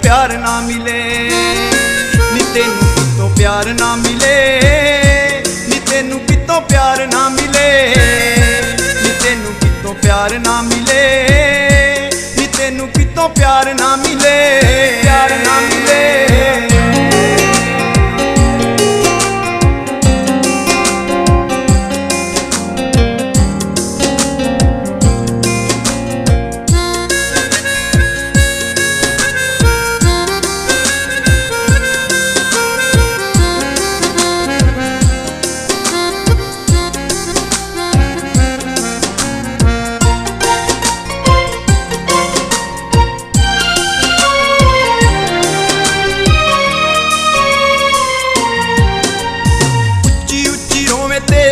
प्यार ना मिले, नी तेनू कितों प्यार ना मिले, नी तेनू कितों प्यार ना मिले, नी तेनू कितों प्यार ना मिले, नी तेनू कितों प्यार ना मिले, प्यार ना मिले।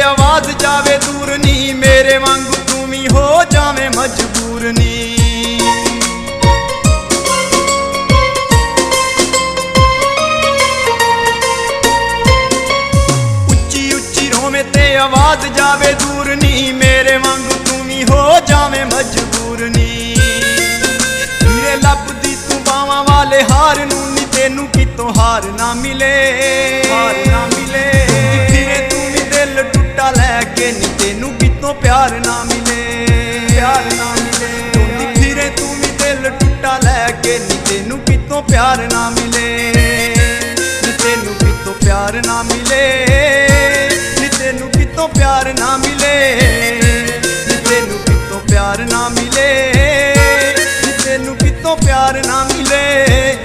आवाज जावे दूर नी, मेरे वांगू तू भी हो जावे मजबूर नी। उच्ची उच्ची रोवे ते आवाज जावे दूर नी, मेरे वांगू तू भी हो जावे मजबूर नी। हीरे लभदी तू बावां वाले हार नू, नी तेनू कितों हार ना मिले, हार ना मिले। लैके नी तेनू कितों प्यार ना मिले, प्यार ना मिले। रोंदी फिरे तू भी दिल टुटा लैके, नी तेनू कितों प्यार ना मिले, नी तेनू कितों प्यार ना मिले, नी तेनू कितों प्यार ना मिले, नी तेनू कितों प्यार ना मिले, नी तेनू कितों प्यार ना मिले,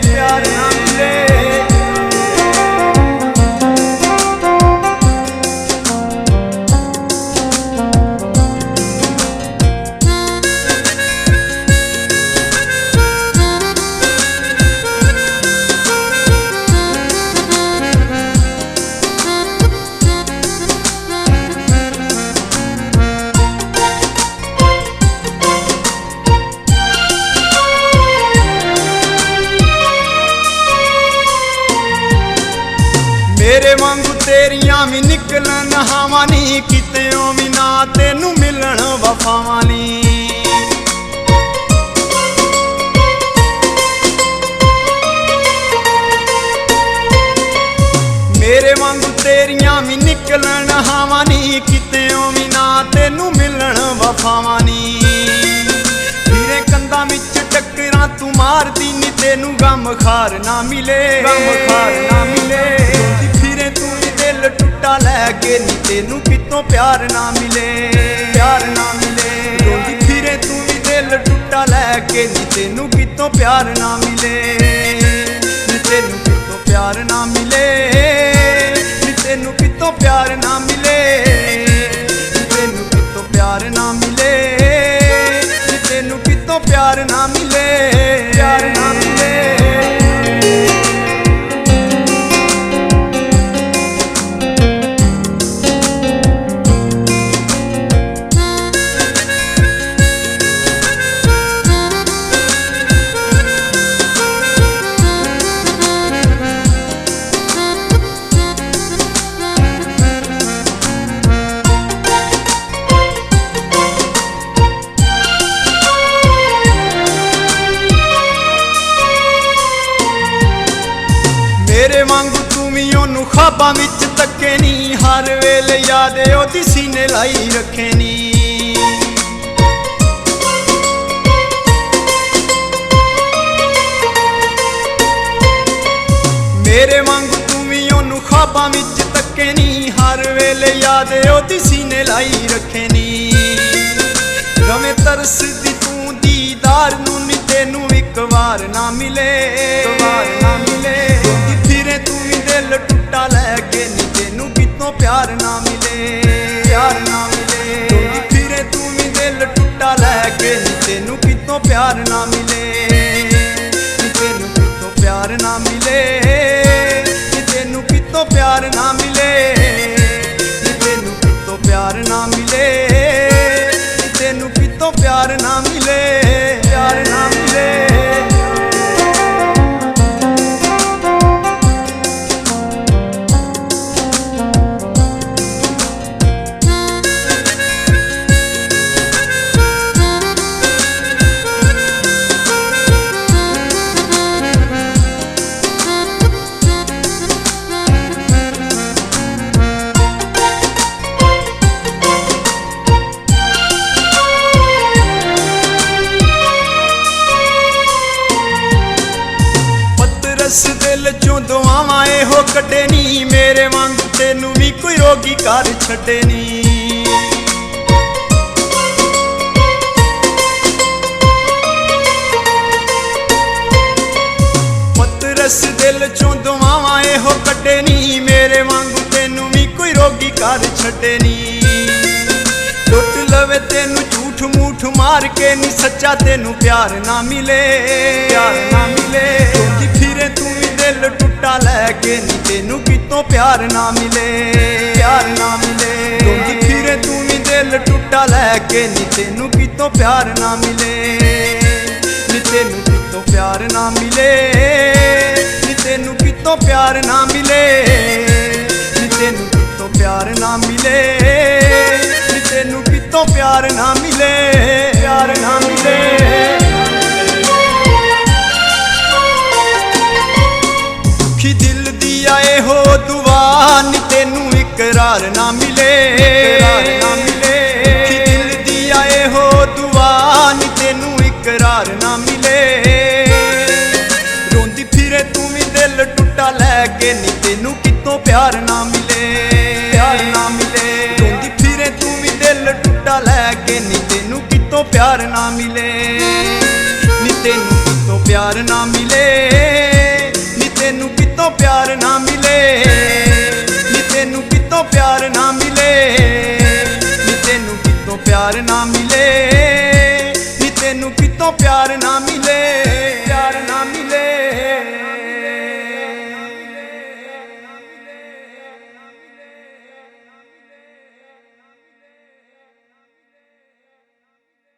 प्यार ना मिले। मेरे वांगू तेरियां भी निकलन हवा नी, कितेओं भी ना तेनू मिलन वफावां नी। मेरे वांगू तेरियां भी निकलन हवा नी, कितेओं भी ना तेनू मिलन वफावां नी। फिरे कंधां विच टक्करां तू मारदी, नी तेनू गम खार ना मिले, गम खार ना मिले। तू भी दिल टुटा लैके, नी तेनू कितों प्यार ना मिले, प्यार ना मिले। रोंदी फिरे तू भी दिल टुटा लैके, नी तेनू कितों प्यार ना मिले, नी तेनू कितों प्यार ना मिले, नी तेनू कितों प्यार ना मिले, नी तेनू कितों प्यार ना मिले, नी तेनू कितों प्यार ना मिले, प्यार ना मिले। मेरे वांगू तू भी ओनू ख्वाबां विच तके नी, हर वेले याद ओदी सीने लाई रखे नी। मेरे वांगू तू भी ओनू ख्वाबां विच तके नी, हर वेले याद ओदी सीने लाई रखे नी। रवे तरसदी तू दीदार नू, नी तेनू इक वार ना मिले, इक वार ना मिले। तू भी दिल टुटा लैके, नी तेनू कितों प्यार ना मिले, प्यार ना मिले। रोंदी फिरे तू भी दिल टुटा लैके, नी तेनू कितों प्यार ना मिले, नी तेनू कितों प्यार ना मिले, नी तेनू कितों प्यार ना मिले, नी तेनू कितों प्यार ना मिले, नी तेनू कितों प्यार ना मिले, प्यार ना मिले। ਰਸ ਦਿਲ ਚੋਂ ਦੁਆਵਾਂ ਇਹੋ ਕੱਢੇ ਨੀ, ਮੇਰੇ ਵਾਂਗ ਤੈਨੂੰ ਵੀ ਕੋਈ ਰੋਗੀ ਕਰ ਛੱਡੇ ਨੀ। ਰਸ ਦਿਲ ਚੋਂ ਦੁਆਵਾਂ ਇਹੋ ਕੱਢੇ ਨੀ, ਮੇਰੇ ਵਾਂਗੂ ਤੈਨੂੰ ਵੀ ਕੋਈ ਰੋਗੀ ਕਰ ਛੱਡੇ ਨੀ। ਲੁੱਟ ਲਵੇ ਤੈਨੂੰ ਝੂਠ ਮੂਠ ਮਾਰ ਕੇ ਨੀ, ਸੱਚਾ ਤੈਨੂੰ ਪਿਆਰ ਨਾ ਮਿਲੇ, ਪਿਆਰ ਨਾ ਮਿਲੇ। ਰੋਂਦੀ ਫਿਰੇ ਤੂੰ ਵੀ ਦਿਲ ਟੁੱਟਾ ਲੈ ਕੇ ਨੀ, ਤੈਨੂੰ ਕਿਤੋਂ ਪਿਆਰ ਨਾ ਮਿਲੇ, ਪਿਆਰ ਨਾ ਮਿਲੇ। ਰੋਂਦੀ ਫਿਰੇ ਤੂੰ ਵੀ ਦਿਲ ਟੁੱਟਾ ਲੈ ਕੇ ਨੀ, ਤੈਨੂੰ ਕਿਤੋਂ ਪਿਆਰ ਨਾ ਮਿਲੇ, ਨੀ ਤੈਨੂੰ ਕਿਤੋਂ ਪਿਆਰ ਨਾ ਮਿਲੇ, ਨੀ ਤੈਨੂੰ ਕਿਤੋਂ ਪਿਆਰ ਨਾ ਮਿਲੇ, ਨੀ ਤੈਨੂੰ ਕਿਤੋਂ ਪਿਆਰ ਨਾ ਮਿਲੇ, ਨੀ ਤੈਨੂੰ ਕਿਤੋਂ ਪਿਆਰ ਨਾ ਮਿਲੇ, ਪਿਆਰ ਨਾ ਮਿਲੇ। ਦੁਖੀ ਦਿਲ ਦੀ ਆਏ ਹੋ ਦੁਆ, ਨੀ ਤੈਨੂੰ ਇਕਰਾਰ ਨਾ ਮਿਲੇ, ਇਕਰਾਰ ਨਾ ਮਿਲੇ। ਦੁਖੀ ਦਿਲ ਦੀ ਆਏ ਹੋ ਦੁਆ, ਨੀ ਤੈਨੂੰ ਇਕਰਾਰ ਨਾ ਮਿਲੇ। ਰੋਂਦੀ ਫਿਰੇ ਤੂੰ ਵੀ ਦਿਲ ਟੁੱਟਾ ਲੈ ਕੇ ਨੀ, ਤੈਨੂੰ ਕਿਤੋਂ ਪਿਆਰ ਨਾ ਮਿਲੇ, ਪਿਆਰ ਨਾ ਮਿਲੇ। ਰੋਂਦੀ ਫਿਰੇ ਤੂੰ ਵੀ ਦਿਲ ਟੁੱਟਾ ਲੈ ਕੇ ਨੀ, ਤੈਨੂੰ ਕਿਤੋਂ ਪਿਆਰ ਨਾ ਮਿਲੇ, ਨੀ ਤੈਨੂੰ ਕਿਤੋਂ ਪਿਆਰ ਨਾ ਮਿਲੇ, ਨੀ ਤੈਨੂੰ ਕਿਤੋਂ ਪਿਆਰ ਨਾ ਮਿਲੇ, ਨੀ ਤੈਨੂੰ ਕਿਤੋਂ ਪਿਆਰ ਨਾ ਮਿਲੇ, ਨੀ ਤੈਨੂੰ ਕਿਤੋਂ ਪਿਆਰ ਨਾ ਮਿਲੇ।